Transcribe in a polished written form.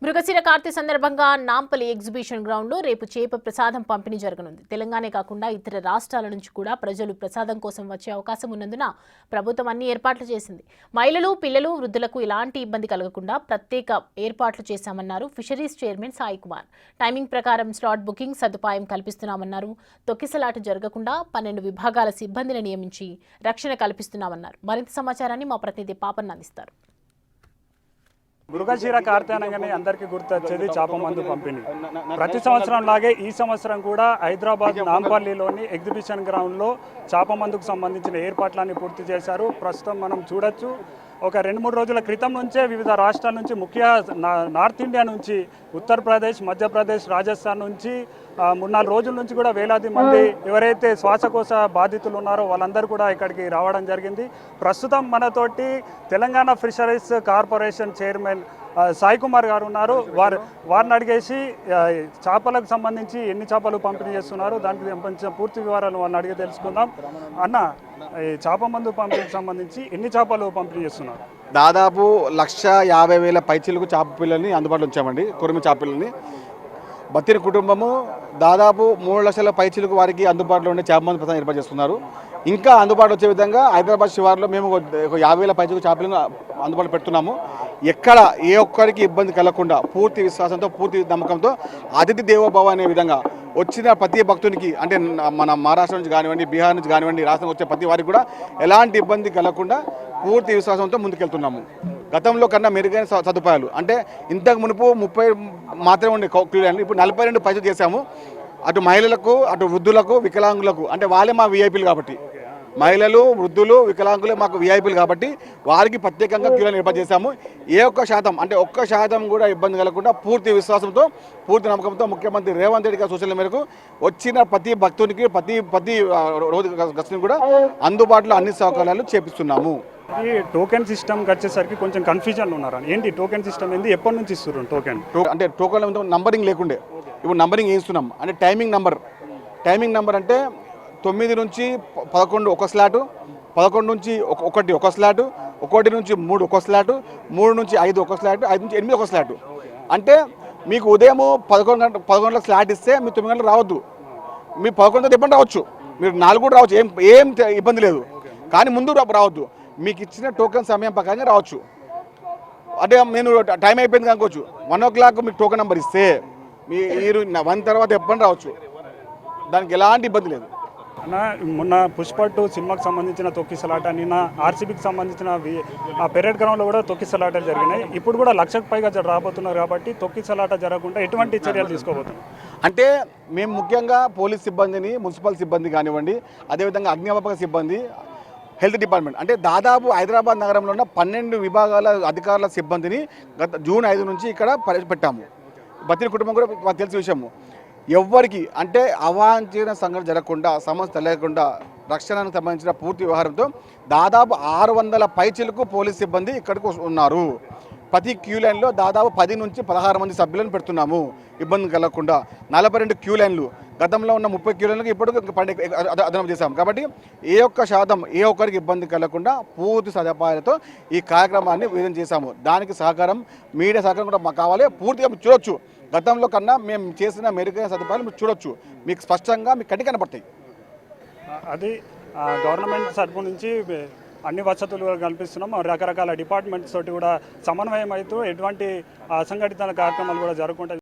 మృగశిర కార్తె సందర్భంగా Nampally exhibition ground లో రేపు చేప ప్రసాదం పంపిణీ జరగనుంది. తెలంగాణే కాకుండా ఇతర రాష్ట్రాల నుంచి కూడా ప్రజలు ప్రసాదం కోసం వచ్చే అవకాశం ఉన్నందున ప్రభుత్వం అన్ని ఏర్పాట్లు చేసింది. మహిళలు, పిల్లలు, వృద్ధులకు ఎలాంటి ఇబ్బంది కలగకుండా ప్రత్యేక ఏర్పాట్లు చేశామన్నారు fisheries chairman Sai Kumar. Timing ప్రకారం స్లాట్ బుకింగ్ సదుపాయం కల్పిస్తున్నామన్నారు. తొక్కిసలాట జరగకుండా 12 విభాగాల సిబ్బందిని నియమించి రక్షణ కల్పిస్తున్నామన్నారు. మరింత సమాచారాన్ని మా ప్రతినిధి పాపన్న అందిస్తారు. మృగశిర కార్తె అనగానే అందరికీ గుర్తొచ్చేది చేప మందు పంపిణీ. ప్రతి సంవత్సరం లాగే ఈ సంవత్సరం కూడా హైదరాబాద్ నాంపల్లిలోని ఎగ్జిబిషన్ గ్రౌండ్లో చేప మందుకు సంబంధించిన ఏర్పాట్లన్నీ పూర్తి చేశారు. ప్రస్తుతం మనం చూడొచ్చు, ఒక 2-3 రోజుల క్రితం నుంచే వివిధ రాష్ట్రాల నుంచి, ముఖ్య నార్త్ ఇండియా నుంచి, ఉత్తరప్రదేశ్, మధ్యప్రదేశ్, రాజస్థాన్ నుంచి 3-4 రోజుల నుంచి కూడా వేలాది మంది ఎవరైతే శ్వాసకోశ బాధితులు ఉన్నారో వాళ్ళందరూ కూడా ఇక్కడికి రావడం జరిగింది. ప్రస్తుతం మనతోటి Telangana fisheries corporation chairman Sai Kumar గారు ఉన్నారు. వారిని అడిగేసి చేపలకు సంబంధించి ఎన్ని చేపలు పంపిణీ చేస్తున్నారు, దానికి సంబంధించిన పూర్తి వివరాలు వారిని అడిగి తెలుసుకుందాం. అన్న, ఈ చేప మందు పంపిణీకి సంబంధించి ఎన్ని చేపలు పంపిణీ చేస్తున్నారు? దాదాపు 1,50,000 పైచిలకు చేప పిల్లల్ని అందుబాటులో ఉంచామండి. కొరిమి చేప పిల్లల్ని బత్తిరి కుటుంబము దాదాపు 3 లక్షల పైచిలకు వారికి అందుబాటులో ఉండే చేప మందు ప్రసాదం ఏర్పాటు చేస్తున్నారు. ఇంకా అందుబాటులో వచ్చే విధంగా హైదరాబాద్ శివార్లో మేము 50,000 పైచిలకు చేపలను అందుబాటులో పెడుతున్నాము. ఎక్కడ ఏ ఒక్కరికి ఇబ్బంది కలగకుండా పూర్తి విశ్వాసంతో, పూర్తి నమ్మకంతో, అతిథి దేవోభవ అనే విధంగా వచ్చిన ప్రతి భక్తునికి, అంటే మన మహారాష్ట్ర నుంచి కానివ్వండి, బీహార్ నుంచి కానివ్వండి, రాష్ట్రం వచ్చే ప్రతి వారికి కూడా ఎలాంటి ఇబ్బంది కలగకుండా పూర్తి విశ్వాసంతో ముందుకెళ్తున్నాము. గతంలో కన్నా మెరుగైన సదుపాయాలు, అంటే ఇంతకు మునుపు 30 మాత్రమే ఉండే క్యూలైన్లు, ఇప్పుడు 42 పైసలు చేశాము. అటు మహిళలకు, అటు వృద్ధులకు, వికలాంగులకు, అంటే వాళ్ళే మా విఐపీలు కాబట్టి, మహిళలు, వృద్ధులు, వికలాంగులే మాకు విఐపీలు కాబట్టి వారికి ప్రత్యేకంగా క్యూలైన్ ఏర్పాటు చేశాము. ఏ ఒక్క శాతం, అంటే 1% కూడా ఇబ్బంది కలగకుండా పూర్తి విశ్వాసంతో, పూర్తి నమ్మకంతో ముఖ్యమంత్రి రేవంత్ రెడ్డి గారి సూచనల మేరకు వచ్చిన ప్రతి భక్తునికి, ప్రతి రోజు గస్తుని కూడా అందుబాటులో అన్ని సౌకర్యాలు చేపిస్తున్నాము. ఈ టోకెన్ సిస్టమ్కి వచ్చేసరికి కొంచెం కన్ఫ్యూజన్ ఉన్నారు. ఏంటి టోకెన్ సిస్టమ్ ఏంది, ఎప్పటి నుంచి ఇస్తున్నారు టోకెన్? అంటే టోకెన్ నంబరింగ్ లేకుండే, ఇప్పుడు నంబరింగ్ వేస్తున్నాం. అంటే టైమింగ్ నంబర్ అంటే 9 నుంచి 11 ఒక స్లాటు, 11 నుంచి 1 ఒక స్లాటు, 1 నుంచి 3 ఒక స్లాటు, 3 నుంచి 5 ఒక స్లాటు, 5 నుంచి 8 ఒక స్లాటు. అంటే మీకు ఉదయం 11 గంటలకు స్లాట్ ఇస్తే మీరు 9 గంటలకు రావద్దు, మీరు 11 గంటలకు ఇబ్బంది రావచ్చు, మీరు 4 కూడా రావచ్చు, ఏం ఇబ్బంది లేదు. కానీ ముందు రావద్దు, మీకు ఇచ్చిన టోకెన్ సమయం ప్రకారంగా రావచ్చు. అంటే నేను టైం అయిపోయింది అనుకోవచ్చు, 1 o'clock మీకు టోకెన్ నెంబర్ ఇస్తే మీరు 1 తర్వాత ఎప్పుడు రావచ్చు, దానికి ఎలాంటి ఇబ్బంది లేదు. అన్న, మొన్న పుష్ప 2 సినిమాకి సంబంధించిన తొక్కిసలాట, నిన్న ఆర్సీబీకి సంబంధించిన ఆ పెరేడ్ గ్రౌండ్లో కూడా తొక్కిసలాటలు జరిగినాయి. ఇప్పుడు కూడా 1,00,000కు పైగా రాబోతున్నారు కాబట్టి తొక్కిసలాట జరగకుండా ఎటువంటి చర్యలు తీసుకోబోతున్నారు? అంటే మేము ముఖ్యంగా పోలీస్ సిబ్బందిని, మున్సిపల్ సిబ్బంది కానివ్వండి, అదేవిధంగా అగ్నిమాపక సిబ్బంది, హెల్త్ డిపార్ట్మెంట్, అంటే దాదాపు హైదరాబాద్ నగరంలో ఉన్న 12 విభాగాల అధికారుల సిబ్బందిని గత జూన్ 5 నుంచి ఇక్కడ పెట్టాము. బత్తిరి కుటుంబం కూడా మాకు తెలిసిన విషయము. ఎవ్వరికి అంటే అవాంఛనీయ సంఘటన జరగకుండా, సమస్య తెలియకుండా రక్షణకు సంబంధించిన పూర్తి వ్యవహారంతో దాదాపు 600 పైచిలకు పోలీస్ సిబ్బంది ఇక్కడికి ఉన్నారు. ప్రతి క్యూ లైన్లో దాదాపు 10 నుంచి 16 మంది సభ్యులను పెడుతున్నాము ఇబ్బంది కలగకుండా. 42 క్యూ లైన్లు, గతంలో ఉన్న 30 క్యూ లైన్లకు ఇప్పుడు అదనం చేశాం. కాబట్టి ఏ ఒక్క శాతం ఏ ఒక్కరికి ఇబ్బంది కలగకుండా పూర్తి సదుపాయాలతో ఈ కార్యక్రమాన్ని విజయం చేశాము. దానికి సహకారం, మీడియా సహకారం కూడా మాకు కావాలి. పూర్తిగా మీరు చూడొచ్చు, గతంలో కన్నా మేము చేసిన మెరుగైన సదుపాయాలు మీరు చూడొచ్చు, మీకు స్పష్టంగా మీకు కంటికి కనపడతాయి. అది గవర్నమెంట్ తరపు నుంచి అన్ని వసతులు కల్పిస్తున్నాం. రకరకాల డిపార్ట్మెంట్స్ తోటి కూడా సమన్వయం అవుతూ ఎటువంటి అసంఘటిత కార్యక్రమాలు కూడా జరగకుండా